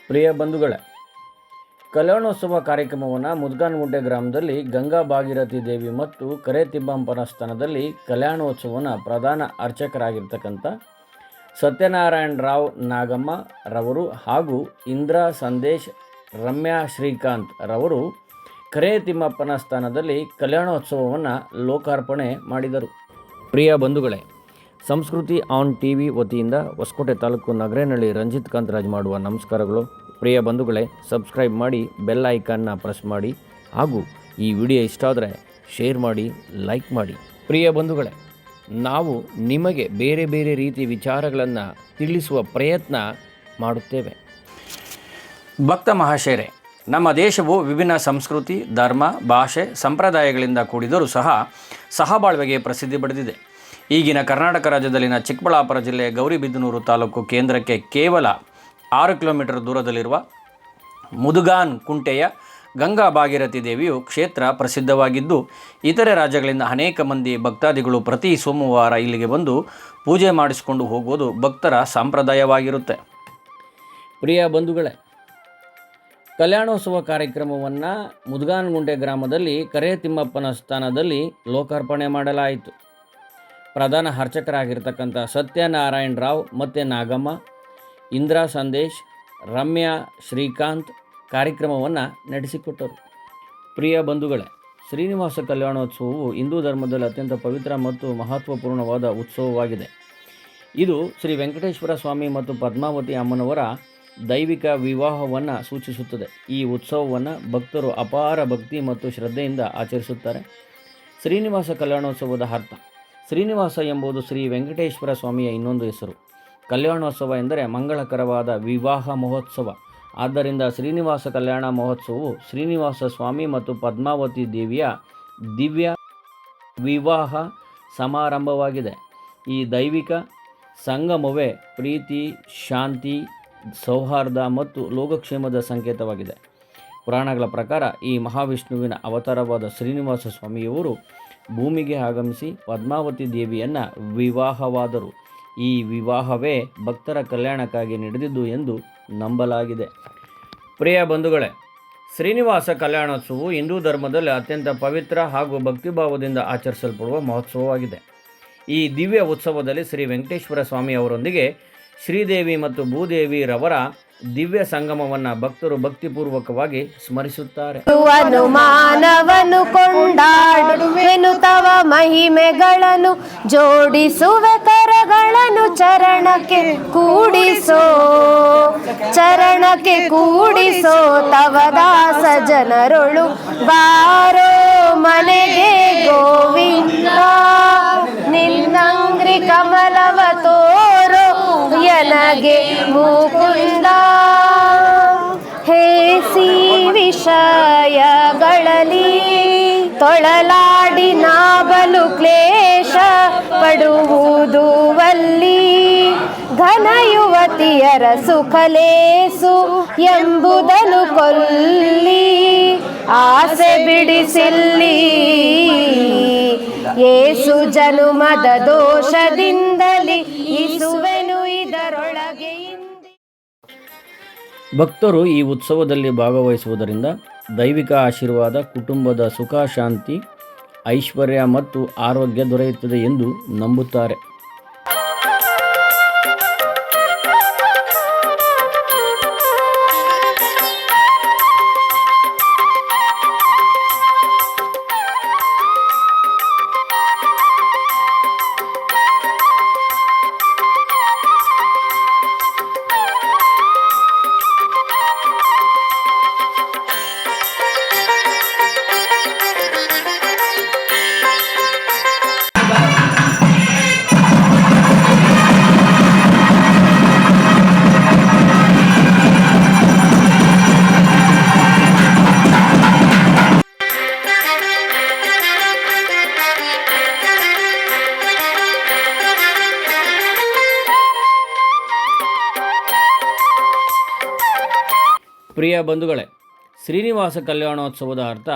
ಪ್ರಿಯ ಬಂಧುಗಳೇ, ಕಲ್ಯಾಣೋತ್ಸವ ಕಾರ್ಯಕ್ರಮವನ್ನು ಮುದ್ಗಾನಗುಂಟೆ ಗ್ರಾಮದಲ್ಲಿ ಗಂಗಾ ಭಾಗೀರಥಿ ದೇವಿ ಮತ್ತು ಕರೇತಿಬ್ಬಮ್ಮನ ಸ್ಥಾನದಲ್ಲಿ ಕಲ್ಯಾಣೋತ್ಸವನ ಪ್ರಧಾನ ಅರ್ಚಕರಾಗಿರ್ತಕ್ಕಂಥ ಸತ್ಯನಾರಾಯಣ ರಾವ್ ನಾಗಮ್ಮ ರವರು ಹಾಗೂ ಇಂದ್ರಾ ಸಂದೇಶ್ ರಮ್ಯಾ ಶ್ರೀಕಾಂತ್ ರವರು ಕರೇತಿಮ್ಮಪ್ಪನ ಸ್ಥಾನದಲ್ಲಿ ಕಲ್ಯಾಣೋತ್ಸವವನ್ನು ಲೋಕಾರ್ಪಣೆ ಮಾಡಿದರು. ಪ್ರಿಯ ಬಂಧುಗಳೇ, ಸಂಸ್ಕೃತಿ ಆನ್ ಟಿವಿ ವತಿಯಿಂದ ಹೊಸಕೋಟೆ ತಾಲೂಕು ನಗರೇನಹಳ್ಳಿ ರಂಜಿತ್ ಕಾಂತರಾಜ್ ಮಾಡುವ ನಮಸ್ಕಾರಗಳು. ಪ್ರಿಯ ಬಂಧುಗಳೇ, ಸಬ್ಸ್ಕ್ರೈಬ್ ಮಾಡಿ, ಬೆಲ್ ಐಕಾನ್ನ ಪ್ರೆಸ್ ಮಾಡಿ ಹಾಗೂ ಈ ವಿಡಿಯೋ ಇಷ್ಟ ಆದರೆ ಶೇರ್ ಮಾಡಿ, ಲೈಕ್ ಮಾಡಿ. ಪ್ರಿಯ ಬಂಧುಗಳೇ, ನಾವು ನಿಮಗೆ ಬೇರೆ ಬೇರೆ ರೀತಿಯ ವಿಚಾರಗಳನ್ನು ತಿಳಿಸುವ ಪ್ರಯತ್ನ ಮಾಡುತ್ತೇವೆ. ಭಕ್ತ ಮಹಾಶಯರೇ, ನಮ್ಮ ದೇಶವು ವಿಭಿನ್ನ ಸಂಸ್ಕೃತಿ, ಧರ್ಮ, ಭಾಷೆ, ಸಂಪ್ರದಾಯಗಳಿಂದ ಕೂಡಿದರೂ ಸಹ ಸಹಬಾಳ್ವೆಗೆ ಪ್ರಸಿದ್ಧಿ ಪಡೆದಿದೆ. ಈಗಿನ ಕರ್ನಾಟಕ ರಾಜ್ಯದಲ್ಲಿನ ಚಿಕ್ಕಬಳ್ಳಾಪುರ ಜಿಲ್ಲೆ ಗೌರಿಬಿದನೂರು ತಾಲೂಕು ಕೇಂದ್ರಕ್ಕೆ ಕೇವಲ 6 ಕಿಲೋಮೀಟರ್ ದೂರದಲ್ಲಿರುವ ಮುದುಗಾನ್ ಕುಂಟೆಯ ಗಂಗಾ ಭಾಗೀರಥಿ ದೇವಿಯು ಕ್ಷೇತ್ರ ಪ್ರಸಿದ್ಧವಾಗಿದ್ದು, ಇತರೆ ರಾಜ್ಯಗಳಿಂದ ಅನೇಕ ಮಂದಿ ಭಕ್ತಾದಿಗಳು ಪ್ರತಿ ಸೋಮವಾರ ಇಲ್ಲಿಗೆ ಬಂದು ಪೂಜೆ ಮಾಡಿಸಿಕೊಂಡು ಹೋಗುವುದು ಭಕ್ತರ ಸಂಪ್ರದಾಯವಾಗಿರುತ್ತೆ. ಪ್ರಿಯ ಬಂಧುಗಳೇ, ಕಲ್ಯಾಣೋತ್ಸವ ಕಾರ್ಯಕ್ರಮವನ್ನು ಮುದ್ಗಾನಗುಂಟೆ ಗ್ರಾಮದಲ್ಲಿ ಕರೇತಿಮ್ಮಪ್ಪನ ಸ್ಥಾನದಲ್ಲಿ ಲೋಕಾರ್ಪಣೆ ಮಾಡಲಾಯಿತು. ಪ್ರಧಾನ ಅರ್ಚಕರಾಗಿರ್ತಕ್ಕಂಥ ಸತ್ಯನಾರಾಯಣ ರಾವ್ ಮತ್ತು ನಾಗಮ್ಮ, ಇಂದ್ರಾ ಸಂದೇಶ್, ರಮ್ಯಾ ಶ್ರೀಕಾಂತ್ ಕಾರ್ಯಕ್ರಮವನ್ನು ನಡೆಸಿಕೊಟ್ಟರು. ಪ್ರಿಯ ಬಂಧುಗಳೇ, ಶ್ರೀನಿವಾಸ ಕಲ್ಯಾಣೋತ್ಸವವು ಹಿಂದೂ ಧರ್ಮದಲ್ಲಿ ಅತ್ಯಂತ ಪವಿತ್ರ ಮತ್ತು ಮಹತ್ವಪೂರ್ಣವಾದ ಉತ್ಸವವಾಗಿದೆ. ಇದು ಶ್ರೀ ವೆಂಕಟೇಶ್ವರ ಸ್ವಾಮಿ ಮತ್ತು ಪದ್ಮಾವತಿ ಅಮ್ಮನವರ ದೈವಿಕ ವಿವಾಹವನ್ನು ಸೂಚಿಸುತ್ತದೆ. ಈ ಉತ್ಸವವನ್ನು ಭಕ್ತರು ಅಪಾರ ಭಕ್ತಿ ಮತ್ತು ಶ್ರದ್ಧೆಯಿಂದ ಆಚರಿಸುತ್ತಾರೆ. ಶ್ರೀನಿವಾಸ ಕಲ್ಯಾಣೋತ್ಸವದ ಅರ್ಥ: ಶ್ರೀನಿವಾಸ ಎಂಬುದು ಶ್ರೀ ವೆಂಕಟೇಶ್ವರ ಸ್ವಾಮಿಯ ಇನ್ನೊಂದು ಹೆಸರು. ಕಲ್ಯಾಣೋತ್ಸವ ಎಂದರೆ ಮಂಗಳಕರವಾದ ವಿವಾಹ ಮಹೋತ್ಸವ. ಆದ್ದರಿಂದ ಶ್ರೀನಿವಾಸ ಕಲ್ಯಾಣ ಮಹೋತ್ಸವವು ಶ್ರೀನಿವಾಸ ಸ್ವಾಮಿ ಮತ್ತು ಪದ್ಮಾವತಿ ದೇವಿಯ ದಿವ್ಯ ವಿವಾಹ ಸಮಾರಂಭವಾಗಿದೆ. ಈ ದೈವಿಕ ಸಂಗಮವೇ ಪ್ರೀತಿ, ಶಾಂತಿ, ಸೌಹಾರ್ದ ಮತ್ತು ಲೋಕಕ್ಷೇಮದ ಸಂಕೇತವಾಗಿದೆ. ಪುರಾಣಗಳ ಪ್ರಕಾರ ಈ ಮಹಾವಿಷ್ಣುವಿನ ಅವತಾರವಾದ ಶ್ರೀನಿವಾಸ ಸ್ವಾಮಿಯವರು ಭೂಮಿಗೆ ಆಗಮಿಸಿ ಪದ್ಮಾವತಿ ದೇವಿಯನ್ನು ವಿವಾಹವಾದರು. ಈ ವಿವಾಹವೇ ಭಕ್ತರ ಕಲ್ಯಾಣಕ್ಕಾಗಿ ನಡೆದಿದ್ದು ಎಂದು ನಂಬಲಾಗಿದೆ. ಪ್ರಿಯ ಬಂಧುಗಳೇ, ಶ್ರೀನಿವಾಸ ಕಲ್ಯಾಣೋತ್ಸವವು ಹಿಂದೂ ಧರ್ಮದಲ್ಲಿ ಅತ್ಯಂತ ಪವಿತ್ರ ಹಾಗೂ ಭಕ್ತಿಭಾವದಿಂದ ಆಚರಿಸಲ್ಪಡುವ ಮಹೋತ್ಸವವಾಗಿದೆ. ಈ ದಿವ್ಯ ಉತ್ಸವದಲ್ಲಿ ಶ್ರೀ ವೆಂಕಟೇಶ್ವರ ಸ್ವಾಮಿಯವರೊಂದಿಗೆ ಶ್ರೀದೇವಿ ಮತ್ತು ಭೂದೇವಿ ರವರ ದಿವ್ಯ ಸಂಗಮವನ್ನು ಭಕ್ತರು ಭಕ್ತಿಪೂರ್ವಕವಾಗಿ ಸ್ಮರಿಸುತ್ತಾರೆ. ಮಾನವನು ಕೊಂಡಾಡುವೆನು ತವ ಮಹಿಮೆಗಳನ್ನು, ಜೋಡಿಸುವೆ ಕರಗಳನ್ನು ಚರಣಕ್ಕೆ ಕೂಡಿಸೋ, ಚರಣಕ್ಕೆ ಕೂಡಿಸೋ ತವ ದಾಸ ಜನರೊಳು ಬಾರೋ ಮನೆಗೆ ಗೋವಿಂದ, ನಿನ್ನಂಗ್ರಿ ಕಮಲವ ತೋರೋ ನನಗೆ ಮುಕುಂದ. ಹೇಸಿ ವಿಷಯಗಳಲ್ಲಿ ತೊಳಲಾಡಿ ನಾಬಲು ಕ್ಲೇಶ ಪಡುವುದು ವಲ್ಲಿ, ಘನ ಯುವತಿಯರ ಸುಖಲೇಸು ಎಂಬುದನ್ನು ಕೊಲ್ಲಿ, ಆಸೆ ಬಿಡಿಸಿಲ್ಲಿ ಏಸು ಜನುಮದ ದೋಷದಿಂದಲಿ ಇಸುವೆನು ಇದರೊಳಗೆ. ಭಕ್ತರು ಈ ಉತ್ಸವದಲ್ಲಿ ಭಾಗವಹಿಸುವುದರಿಂದ ದೈವಿಕ ಆಶೀರ್ವಾದ, ಕುಟುಂಬದ ಸುಖ, ಶಾಂತಿ, ಐಶ್ವರ್ಯ ಮತ್ತು ಆರೋಗ್ಯ ದೊರೆಯುತ್ತದೆ ಎಂದು ನಂಬುತ್ತಾರೆ. ಪ್ರಿಯ ಬಂಧುಗಳೇ, ಶ್ರೀನಿವಾಸ ಕಲ್ಯಾಣೋತ್ಸವದ ಅರ್ಥ: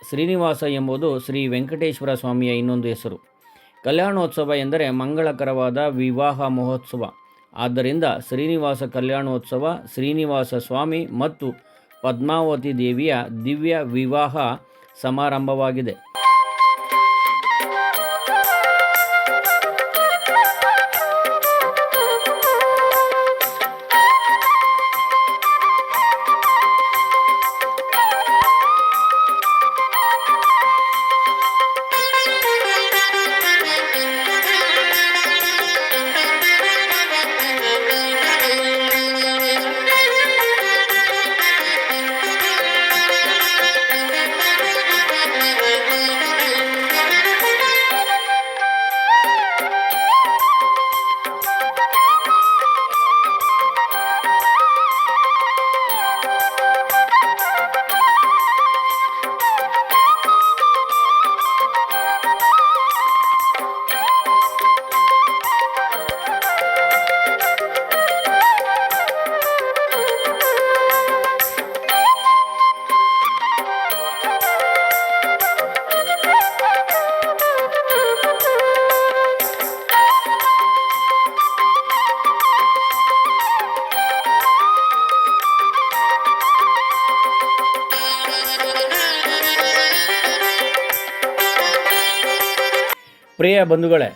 ಶ್ರೀನಿವಾಸ ಎಂಬುದು ಶ್ರೀ ವೆಂಕಟೇಶ್ವರ ಸ್ವಾಮಿಯ ಇನ್ನೊಂದು ಹೆಸರು. ಕಲ್ಯಾಣೋತ್ಸವ ಎಂದರೆ ಮಂಗಳಕರವಾದ ವಿವಾಹ ಮಹೋತ್ಸವ. ಆದ್ದರಿಂದ ಶ್ರೀನಿವಾಸ ಕಲ್ಯಾಣೋತ್ಸವ ಶ್ರೀನಿವಾಸ ಸ್ವಾಮಿ ಮತ್ತು ಪದ್ಮಾವತಿ ದೇವಿಯ ದಿವ್ಯ ವಿವಾಹ ಸಮಾರಂಭವಾಗಿದೆ. ಪ್ರಿಯ ಬಂಧುಗಳೇ,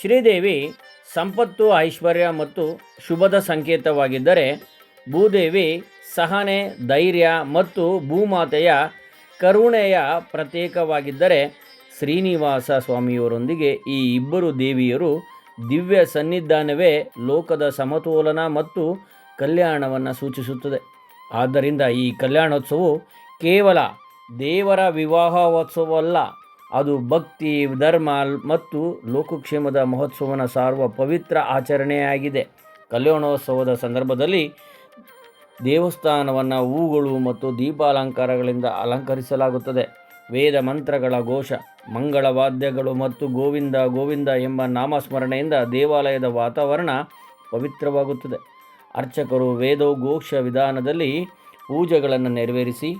ಶ್ರೀದೇವಿ ಸಂಪತ್ತು, ಐಶ್ವರ್ಯ ಮತ್ತು ಶುಭದ ಸಂಕೇತವಾಗಿದ್ದರೆ, ಭೂದೇವಿ ಸಹನೆ, ಧೈರ್ಯ ಮತ್ತು ಭೂಮಾತೆಯ ಕರುಣೆಯ ಪ್ರತೀಕವಾಗಿದ್ದರೆ, ಶ್ರೀನಿವಾಸ ಸ್ವಾಮಿಯವರೊಂದಿಗೆ ಈ ಇಬ್ಬರು ದೇವಿಯರು ದಿವ್ಯ ಸನ್ನಿಧಾನವೇ ಲೋಕದ ಸಮತೋಲನ ಮತ್ತು ಕಲ್ಯಾಣವನ್ನು ಸೂಚಿಸುತ್ತದೆ. ಆದ್ದರಿಂದ ಈ ಕಲ್ಯಾಣೋತ್ಸವವು ಕೇವಲ ದೇವರ ವಿವಾಹೋತ್ಸವವಲ್ಲ, ಅದು ಭಕ್ತಿ, ಧರ್ಮ ಮತ್ತು ಲೋಕಕ್ಷೇಮದ ಮಹೋತ್ಸವವನ್ನು ಸಾರುವ ಪವಿತ್ರ ಆಚರಣೆಯಾಗಿದೆ. ಕಲ್ಯಾಣೋತ್ಸವದ ಸಂದರ್ಭದಲ್ಲಿ ದೇವಸ್ಥಾನವನ್ನು ಹೂಗಳು ಮತ್ತು ದೀಪಾಲಂಕಾರಗಳಿಂದ ಅಲಂಕರಿಸಲಾಗುತ್ತದೆ. ವೇದ ಮಂತ್ರಗಳ ಘೋಷ, ಮಂಗಳವಾದ್ಯಗಳು ಮತ್ತು ಗೋವಿಂದ ಗೋವಿಂದ ಎಂಬ ನಾಮಸ್ಮರಣೆಯಿಂದ ದೇವಾಲಯದ ವಾತಾವರಣ ಪವಿತ್ರವಾಗುತ್ತದೆ. ಅರ್ಚಕರು ವೇದೋಘೋಷ ವಿಧಾನದಲ್ಲಿ ಪೂಜೆಗಳನ್ನು ನೆರವೇರಿಸಿ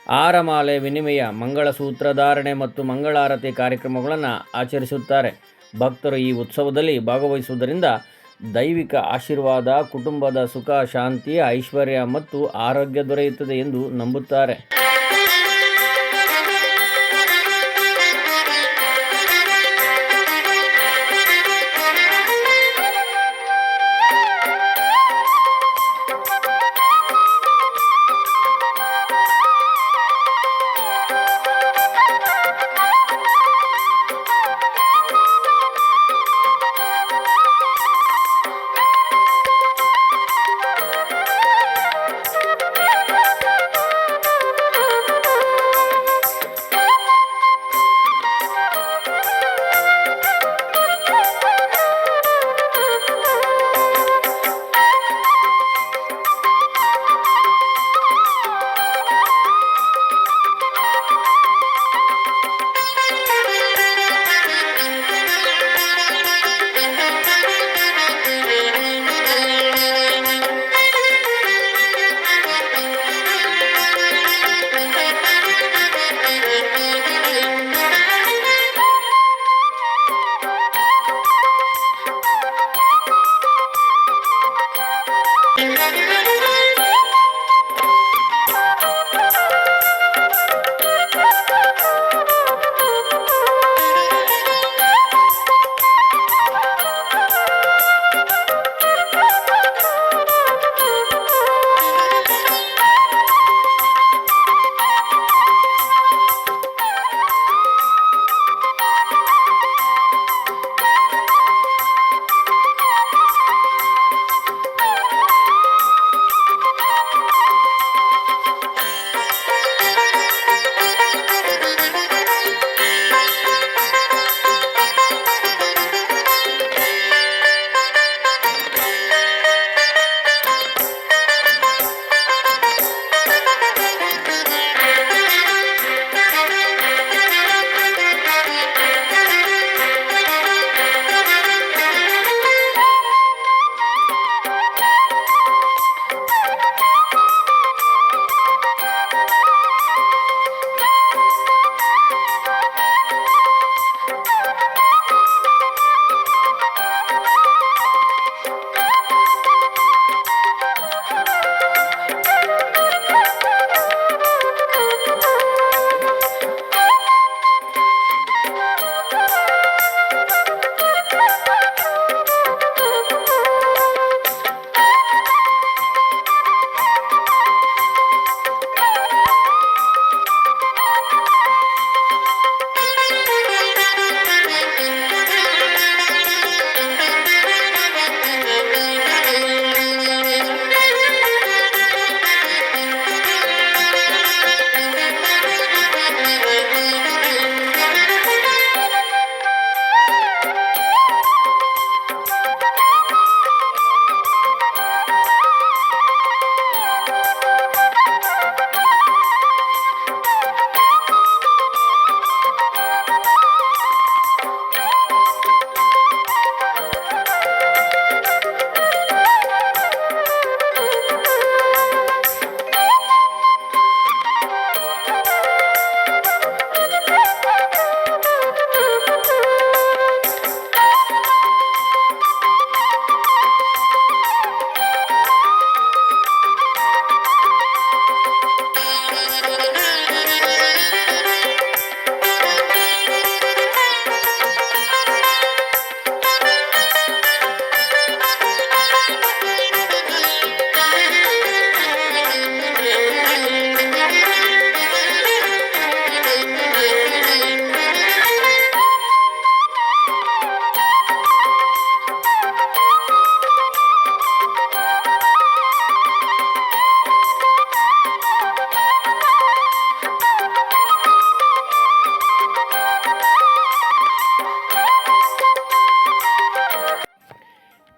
ಹಾರಮಾಲೆ ವಿನಿಮಯ, ಮಂಗಳಸೂತ್ರ ಧಾರಣೆ ಮತ್ತು ಮಂಗಳಾರತಿ ಕಾರ್ಯಕ್ರಮಗಳನ್ನು ಆಚರಿಸುತ್ತಾರೆ. ಭಕ್ತರು ಈ ಉತ್ಸವದಲ್ಲಿ ಭಾಗವಹಿಸುವುದರಿಂದ ದೈವಿಕ ಆಶೀರ್ವಾದ, ಕುಟುಂಬದ ಸುಖ, ಶಾಂತಿ, ಐಶ್ವರ್ಯ ಮತ್ತು ಆರೋಗ್ಯ ದೊರೆಯುತ್ತದೆ ಎಂದು ನಂಬುತ್ತಾರೆ.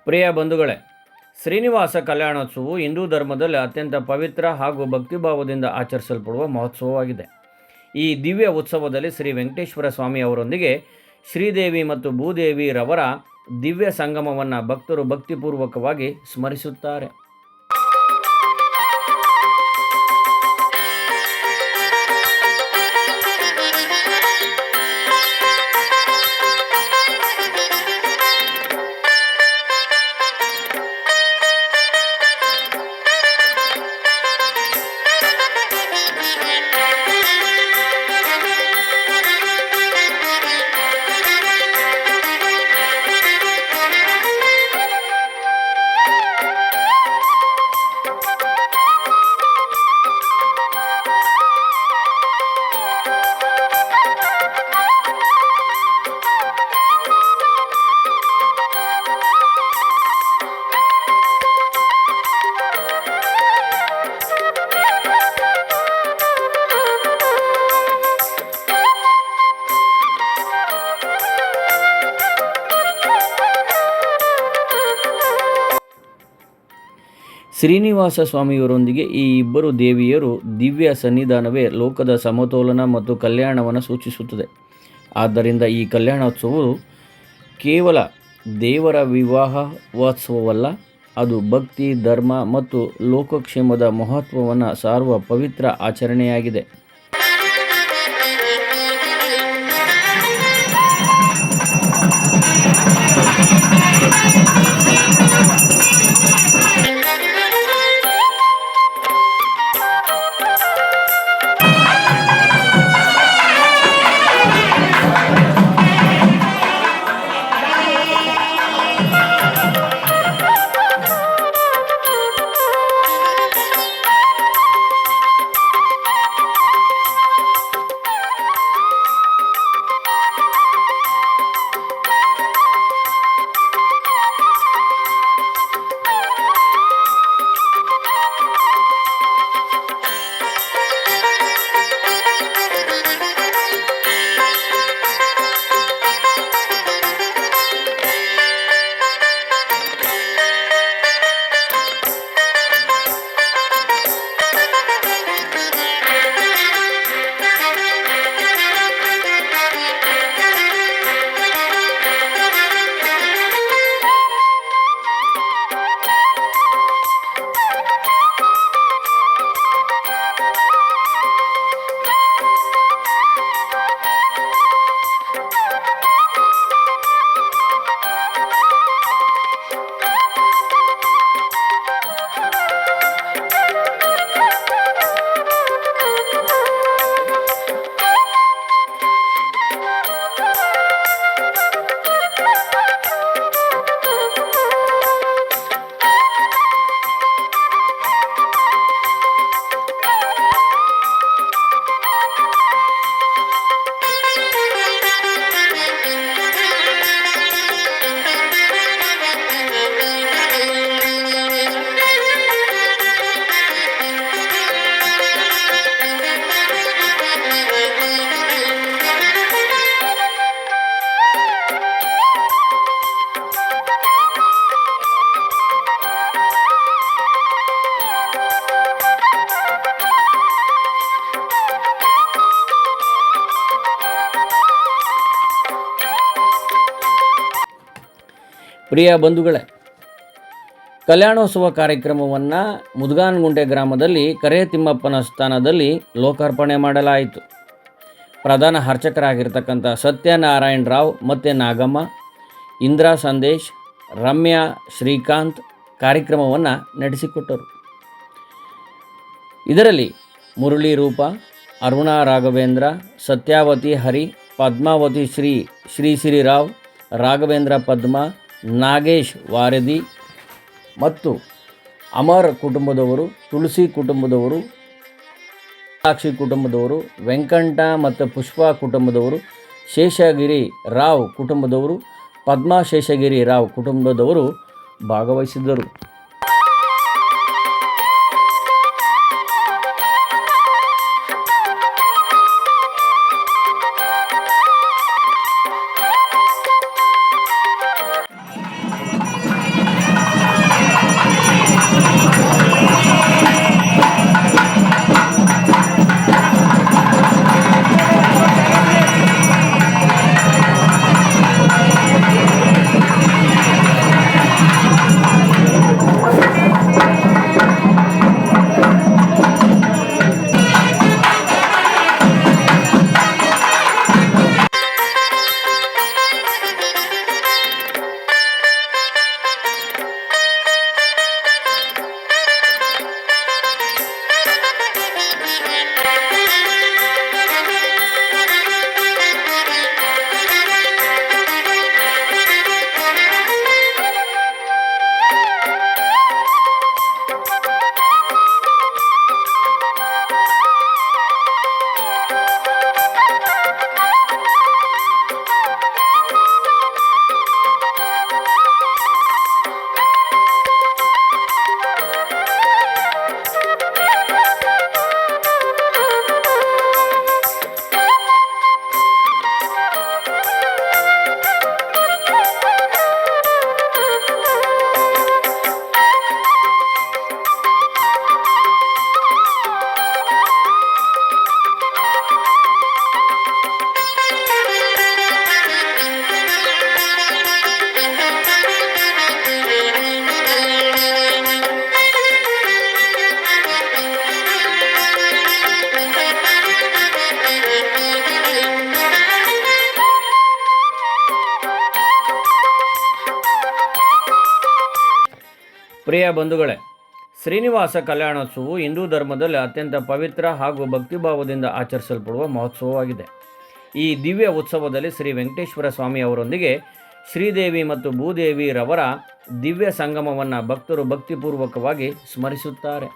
ಪ್ರಿಯ ಬಂಧುಗಳೇ, ಶ್ರೀನಿವಾಸ ಕಲ್ಯಾಣೋತ್ಸವವು ಹಿಂದೂ ಧರ್ಮದಲ್ಲಿ ಅತ್ಯಂತ ಪವಿತ್ರ ಹಾಗೂ ಭಕ್ತಿಭಾವದಿಂದ ಆಚರಿಸಲ್ಪಡುವ ಮಹೋತ್ಸವವಾಗಿದೆ. ಈ ದಿವ್ಯ ಉತ್ಸವದಲ್ಲಿ ಶ್ರೀ ವೆಂಕಟೇಶ್ವರ ಸ್ವಾಮಿ ಅವರೊಂದಿಗೆ ಶ್ರೀದೇವಿ ಮತ್ತು ಭೂದೇವಿ ರವರ ದಿವ್ಯ ಸಂಗಮವನ್ನು ಭಕ್ತರು ಭಕ್ತಿಪೂರ್ವಕವಾಗಿ ಸ್ಮರಿಸುತ್ತಾರೆ. ಶ್ರೀನಿವಾಸ ಸ್ವಾಮಿಯವರೊಂದಿಗೆ ಈ ಇಬ್ಬರು ದೇವಿಯರು ದಿವ್ಯ ಸನ್ನಿಧಾನವೇ ಲೋಕದ ಸಮತೋಲನ ಮತ್ತು ಕಲ್ಯಾಣವನ್ನು ಸೂಚಿಸುತ್ತದೆ. ಆದ್ದರಿಂದ ಈ ಕಲ್ಯಾಣೋತ್ಸವವು ಕೇವಲ ದೇವರ ವಿವಾಹೋತ್ಸವವಲ್ಲ, ಅದು ಭಕ್ತಿ, ಧರ್ಮ ಮತ್ತು ಲೋಕಕ್ಷೇಮದ ಮಹತ್ವವನ್ನು ಸಾರುವ ಪವಿತ್ರ ಆಚರಣೆಯಾಗಿದೆ. ಪ್ರಿಯ ಬಂಧುಗಳೇ, ಕಲ್ಯಾಣೋತ್ಸವ ಕಾರ್ಯಕ್ರಮವನ್ನು ಮುದ್ಗಾನಗುಂಟೆ ಗ್ರಾಮದಲ್ಲಿ ಕರೆ ತಿಮ್ಮಪ್ಪನ ಸ್ಥಾನದಲ್ಲಿ ಲೋಕಾರ್ಪಣೆ ಮಾಡಲಾಯಿತು. ಪ್ರಧಾನ ಅರ್ಚಕರಾಗಿರ್ತಕ್ಕಂಥ ಸತ್ಯನಾರಾಯಣ ರಾವ್ ಮತ್ತು ನಾಗಮ್ಮ, ಇಂದ್ರಾ ಸಂದೇಶ್, ರಮ್ಯಾ ಶ್ರೀಕಾಂತ್ ಕಾರ್ಯಕ್ರಮವನ್ನು ನಡೆಸಿಕೊಟ್ಟರು. ಇದರಲ್ಲಿ ಮುರಳಿ ರೂಪ, ಅರುಣಾ ರಾಘವೇಂದ್ರ, ಸತ್ಯಾವತಿ ಹರಿ, ಪದ್ಮಾವತಿ ಶ್ರೀರಾವ್, ರಾಘವೇಂದ್ರ ಪದ್ಮ, ನಾಗೇಶ್ ವಾರದಿ ಮತ್ತು ಅಮರ್ ಕುಟುಂಬದವರು, ತುಳಸಿ ಕುಟುಂಬದವರು, ಸಾಕ್ಷಿ ಕುಟುಂಬದವರು, ವೆಂಕಟ ಮತ್ತು ಪುಷ್ಪ ಕುಟುಂಬದವರು, ಶೇಷಗಿರಿ ರಾವ್ ಕುಟುಂಬದವರು, ಪದ್ಮಾ ಶೇಷಗಿರಿ ರಾವ್ ಕುಟುಂಬದವರು ಭಾಗವಹಿಸಿದ್ದರು. ಪ್ರಿಯ ಬಂಧುಗಳೇ, ಶ್ರೀನಿವಾಸ ಕಲ್ಯಾಣೋತ್ಸವವು ಹಿಂದೂ ಧರ್ಮದಲ್ಲಿ ಅತ್ಯಂತ ಪವಿತ್ರ ಹಾಗೂ ಭಕ್ತಿಭಾವದಿಂದ ಆಚರಿಸಲ್ಪಡುವ ಮಹೋತ್ಸವವಾಗಿದೆ. ಈ ದಿವ್ಯ ಉತ್ಸವದಲ್ಲಿ ಶ್ರೀ ವೆಂಕಟೇಶ್ವರ ಸ್ವಾಮಿ ಅವರೊಂದಿಗೆ ಶ್ರೀದೇವಿ ಮತ್ತು ಭೂದೇವಿ ರವರ ದಿವ್ಯ ಸಂಗಮವನ್ನು ಭಕ್ತರು ಭಕ್ತಿಪೂರ್ವಕವಾಗಿ ಸ್ಮರಿಸುತ್ತಾರೆ.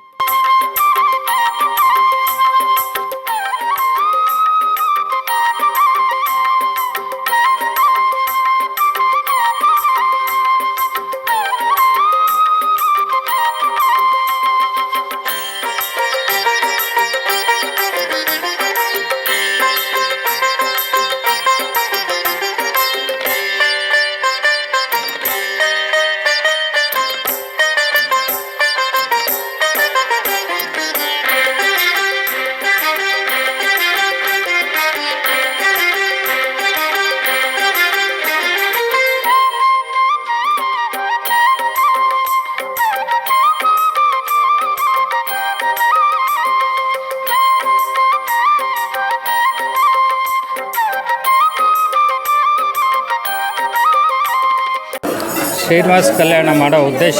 ಶ್ರೀನಿವಾಸ ಕಲ್ಯಾಣ ಮಾಡೋ ಉದ್ದೇಶ,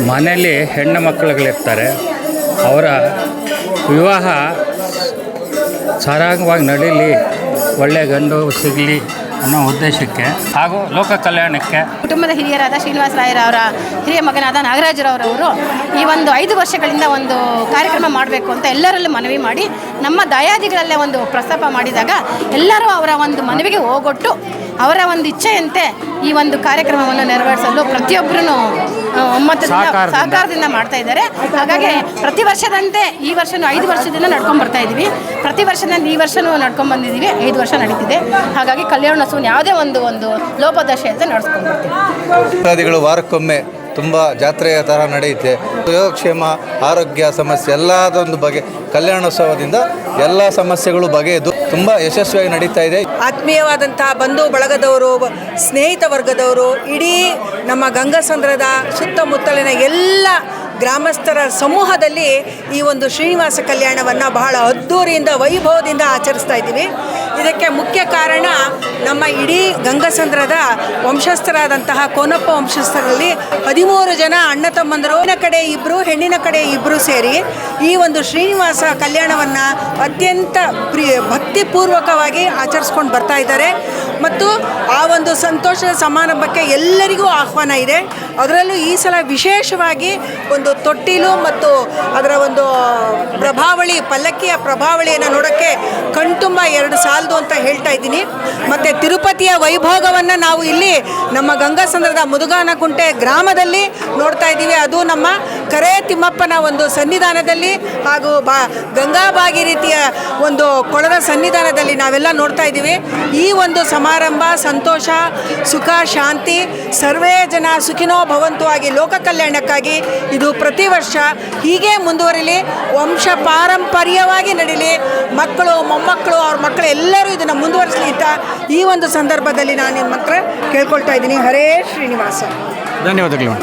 ಮನೆಯಲ್ಲಿ ಹೆಣ್ಣು ಮಕ್ಕಳುಗಳಿರ್ತಾರೆ, ಅವರ ವಿವಾಹ ಸರಾಗವಾಗಿ ನಡೀಲಿ, ಒಳ್ಳೆಯ ಗಂಡು ಸಿಗಲಿ ಅನ್ನೋ ಉದ್ದೇಶಕ್ಕೆ ಹಾಗೂ ಲೋಕ ಕಲ್ಯಾಣಕ್ಕೆ ಕುಟುಂಬದ ಹಿರಿಯರಾದ ಶ್ರೀನಿವಾಸ ರಾಯರವರ ಹಿರಿಯ ಮಗನಾದ ನಾಗರಾಜರವರವರು ಈ ಒಂದು 5 ವರ್ಷಗಳಿಂದ ಒಂದು ಕಾರ್ಯಕ್ರಮ ಮಾಡಬೇಕು ಅಂತ ಎಲ್ಲರಲ್ಲೂ ಮನವಿ ಮಾಡಿ ನಮ್ಮ ದಾಯಾದಿಗಳಲ್ಲೇ ಒಂದು ಪ್ರಸ್ತಾಪ ಮಾಡಿದಾಗ ಎಲ್ಲರೂ ಅವರ ಒಂದು ಮನವಿಗೆ ಹೋಗೊಟ್ಟು ಅವರ ಒಂದು ಇಚ್ಛೆಯಂತೆ ಈ ಒಂದು ಕಾರ್ಯಕ್ರಮವನ್ನು ನೆರವೇರಿಸಲು ಪ್ರತಿಯೊಬ್ಬರೂ ಸಹಕಾರದಿಂದ ಮಾಡ್ತಾ ಇದ್ದಾರೆ. ಹಾಗಾಗಿ ಪ್ರತಿ ವರ್ಷದಂತೆ ಈ ವರ್ಷನೂ 5 ವರ್ಷದಿಂದ ನಡ್ಕೊಂಡು ಬರ್ತಾ ಇದ್ದೀವಿ. ಪ್ರತಿ ವರ್ಷದಂತೆ ಈ ವರ್ಷನೂ ನಡ್ಕೊಂಡು ಬಂದಿದ್ದೀವಿ. 5 ವರ್ಷ ನಡೀತಿದೆ. ಹಾಗಾಗಿ ಕಲ್ಯಾಣೋತ್ಸವ ಯಾವುದೇ ಒಂದು ಲೋಪದಶೆಯಂತೆ ನಡೆಸ್ಕೊಂಡು ಬರ್ತೀವಿ. ವಾರಕ್ಕೊಮ್ಮೆ ತುಂಬ ಜಾತ್ರೆಯ ಥರ ನಡೆಯುತ್ತೆ. ಯೋಗಕ್ಷೇಮ, ಆರೋಗ್ಯ ಸಮಸ್ಯೆ ಎಲ್ಲದೊಂದು ಬಗೆ ಕಲ್ಯಾಣೋತ್ಸವದಿಂದ ಎಲ್ಲ ಸಮಸ್ಯೆಗಳು ಬಗೆದು ತುಂಬ ಯಶಸ್ವಿಯಾಗಿ ನಡೀತಾ ಇದೆ. ಆತ್ಮೀಯವಾದಂತಹ ಬಂಧು ಬಳಗದವರು, ಸ್ನೇಹಿತ ವರ್ಗದವರು, ಇಡೀ ನಮ್ಮ ಗಂಗಸಂದ್ರದ ಸುತ್ತಮುತ್ತಲಿನ ಎಲ್ಲ ಗ್ರಾಮಸ್ಥರ ಸಮೂಹದಲ್ಲಿ ಈ ಒಂದು ಶ್ರೀನಿವಾಸ ಕಲ್ಯಾಣವನ್ನು ಬಹಳ ಅದ್ಧೂರಿಯಿಂದ ವೈಭವದಿಂದ ಆಚರಿಸ್ತಾ ಇದ್ದೀವಿ. ಇದಕ್ಕೆ ಮುಖ್ಯ ಕಾರಣ ನಮ್ಮ ಇಡೀ ಗಂಗಸಂದ್ರದ ವಂಶಸ್ಥರಾದಂತಹ ಕೋನಪ್ಪ ವಂಶಸ್ಥರಲ್ಲಿ 13 ಜನ ಅಣ್ಣ ತಮ್ಮಂದರು, ಕಡೆ 2 ಹೆಣ್ಣಿನ ಕಡೆ 2 ಸೇರಿ ಈ ಒಂದು ಶ್ರೀನಿವಾಸ ಕಲ್ಯಾಣವನ್ನು ಅತ್ಯಂತ ಭಕ್ತಿಪೂರ್ವಕವಾಗಿ ಆಚರಿಸ್ಕೊಂಡು ಬರ್ತಾ ಇದ್ದಾರೆ. ಮತ್ತು ಆ ಒಂದು ಸಂತೋಷದ ಸಮಾರಂಭಕ್ಕೆ ಎಲ್ಲರಿಗೂ ಆಹ್ವಾನ ಇದೆ. ಅದರಲ್ಲೂ ಈ ಸಲ ವಿಶೇಷವಾಗಿ ಒಂದು ತೊಟ್ಟಿಲು ಮತ್ತು ಅದರ ಒಂದು ಪ್ರಭಾವಳಿ, ಪಲ್ಲಕ್ಕಿಯ ಪ್ರಭಾವಳಿಯನ್ನು ನೋಡೋಕ್ಕೆ ಕಣ್ತುಂಬ 2 ಸಾಲದು ಅಂತ ಹೇಳ್ತಾ ಇದ್ದೀನಿ. ಮತ್ತು ತಿರುಪತಿಯ ವೈಭೋಗವನ್ನು ನಾವು ಇಲ್ಲಿ ನಮ್ಮ ಗಂಗಸಂದ್ರದ ಮುದುಗಾನಕುಂಟೆ ಗ್ರಾಮದಲ್ಲಿ ನೋಡ್ತಾ ಇದ್ದೀವಿ. ಅದು ನಮ್ಮ ಕರೆ ತಿಮ್ಮಪ್ಪನ ಒಂದು ಸನ್ನಿಧಾನದಲ್ಲಿ ಹಾಗೂ ಗಂಗಾ ಭಾಗೀರಥಿಯ ಒಂದು ಕೊಳದ ಸನ್ನಿಧಾನದಲ್ಲಿ ನಾವೆಲ್ಲ ನೋಡ್ತಾ ಇದ್ದೀವಿ. ಈ ಒಂದು ಸಮಾರಂಭ ಸಂತೋಷ, ಸುಖ, ಶಾಂತಿ, ಸರ್ವೇ ಜನ ಸುಖಿನೋ ಭವಂತು ಆಗಿ ಲೋಕ ಕಲ್ಯಾಣಕ್ಕಾಗಿ ಇದು ಪ್ರತಿ ವರ್ಷ ಹೀಗೆ ಮುಂದುವರಿಲಿ, ವಂಶ ಪಾರಂಪರ್ಯವಾಗಿ ನಡೀಲಿ, ಮಕ್ಕಳು ಮೊಮ್ಮಕ್ಕಳು ಅವ್ರ ಮಕ್ಕಳು ಎಲ್ಲರೂ ಇದನ್ನು ಮುಂದುವರಿಸಲಿ ಅಂತ ಈ ಒಂದು ಸಂದರ್ಭದಲ್ಲಿ ನಾನು ನಿಮ್ಮ ಹತ್ರ ಕೇಳ್ಕೊಳ್ತಾ ಇದ್ದೀನಿ. ಹರೇ ಶ್ರೀನಿವಾಸ. ಧನ್ಯವಾದಗಳು.